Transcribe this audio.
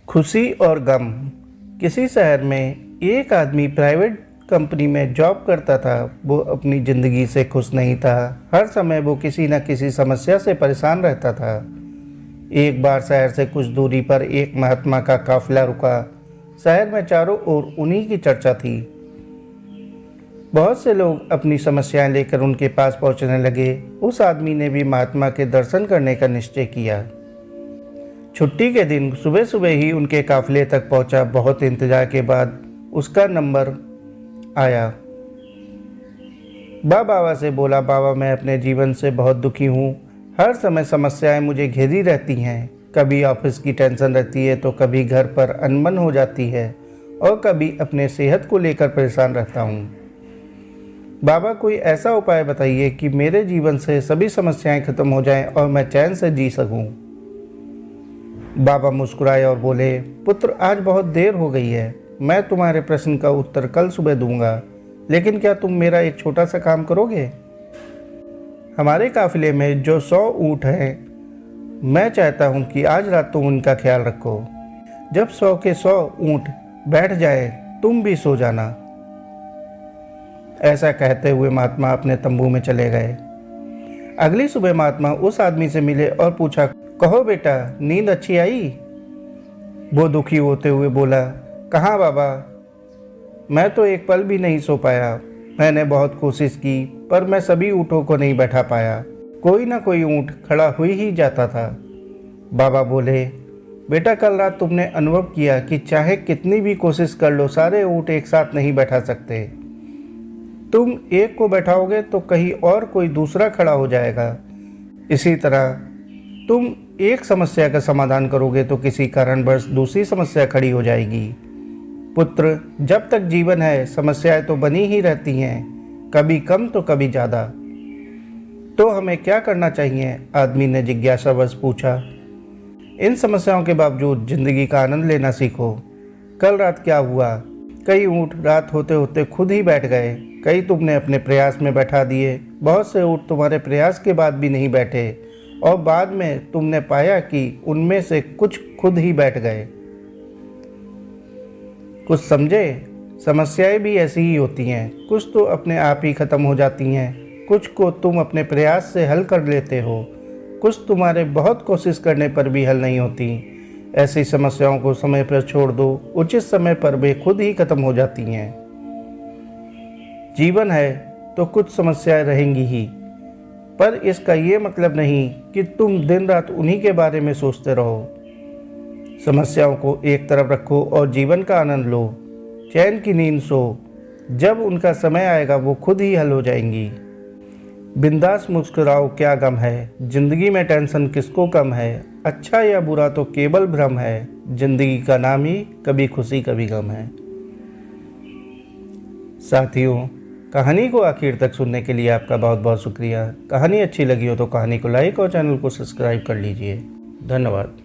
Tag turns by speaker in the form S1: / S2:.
S1: खुशी और गम। किसी शहर में एक आदमी प्राइवेट कंपनी में जॉब करता था। वो अपनी ज़िंदगी से खुश नहीं था। हर समय वो किसी न किसी समस्या से परेशान रहता था। एक बार शहर से कुछ दूरी पर एक महात्मा का काफिला रुका। शहर में चारों ओर उन्हीं की चर्चा थी। बहुत से लोग अपनी समस्याएं लेकर उनके पास पहुंचने लगे। उस आदमी ने भी महात्मा के दर्शन करने का निश्चय किया। छुट्टी के दिन सुबह सुबह ही उनके काफिले तक पहुंचा। बहुत इंतजार के बाद उसका नंबर आया। बाबा से बोला, बाबा मैं अपने जीवन से बहुत दुखी हूँ। हर समय समस्याएं मुझे घेरी रहती हैं। कभी ऑफिस की टेंशन रहती है तो कभी घर पर अनबन हो जाती है और कभी अपने सेहत को लेकर परेशान रहता हूँ। बाबा कोई ऐसा उपाय बताइए कि मेरे जीवन से सभी समस्याएं खत्म हो जाएं और मैं चैन से जी सकूं। बाबा मुस्कुराए और बोले, पुत्र आज बहुत देर हो गई है। मैं तुम्हारे प्रश्न का उत्तर कल सुबह दूंगा, लेकिन क्या तुम मेरा एक छोटा सा काम करोगे? हमारे काफिले में जो 100 ऊँट हैं, मैं चाहता हूं कि आज रात तुम उनका ख्याल रखो। जब 100 के 100 ऊँट बैठ जाए तुम भी सो जाना। ऐसा कहते हुए महात्मा अपने तंबू में चले गए। अगली सुबह महात्मा उस आदमी से मिले और पूछा, कहो बेटा नींद अच्छी आई? वो दुखी होते हुए बोला, कहाँ बाबा, मैं तो एक पल भी नहीं सो पाया। मैंने बहुत कोशिश की पर मैं सभी ऊँटों को नहीं बैठा पाया। कोई ना कोई ऊँट खड़ा हो ही जाता था। बाबा बोले, बेटा कल रात तुमने अनुभव किया कि चाहे कितनी भी कोशिश कर लो सारे ऊँट एक साथ नहीं बैठा सकते। तुम एक को बैठाओगे तो कहीं और कोई दूसरा खड़ा हो जाएगा। इसी तरह तुम एक समस्या का समाधान करोगे तो किसी कारणवश दूसरी समस्या खड़ी हो जाएगी। पुत्र जब तक जीवन है समस्याएं तो बनी ही रहती हैं, कभी कम तो कभी ज़्यादा। तो हमें क्या करना चाहिए? आदमी ने जिज्ञासावश पूछा। इन समस्याओं के बावजूद जिंदगी का आनंद लेना सीखो। कल रात क्या हुआ? कई ऊँट रात होते होते खुद ही बैठ गए। कई तुमने अपने प्रयास में बैठा दिए। बहुत से ऊँट तुम्हारे प्रयास के बाद भी नहीं बैठे और बाद में तुमने पाया कि उनमें से कुछ खुद ही बैठ गए। कुछ समझे? समस्याएं भी ऐसी ही होती हैं। कुछ तो अपने आप ही ख़त्म हो जाती हैं, कुछ को तुम अपने प्रयास से हल कर लेते हो, कुछ तुम्हारे बहुत कोशिश करने पर भी हल नहीं होती। ऐसी समस्याओं को समय पर छोड़ दो, उचित समय पर वे खुद ही खत्म हो जाती हैं। जीवन है तो कुछ समस्याएं रहेंगी ही, पर इसका ये मतलब नहीं कि तुम दिन रात उन्हीं के बारे में सोचते रहो। समस्याओं को एक तरफ रखो और जीवन का आनंद लो। चैन की नींद सो। जब उनका समय आएगा वो खुद ही हल हो जाएंगी। बिंदास मुस्कुराओ, क्या गम है। जिंदगी में टेंशन किसको कम है। अच्छा या बुरा तो केवल भ्रम है। जिंदगी का नाम ही कभी खुशी कभी गम है। साथियों, कहानी को आखिर तक सुनने के लिए आपका बहुत बहुत शुक्रिया। कहानी अच्छी लगी हो तो कहानी को लाइक और चैनल को सब्सक्राइब कर लीजिए। धन्यवाद।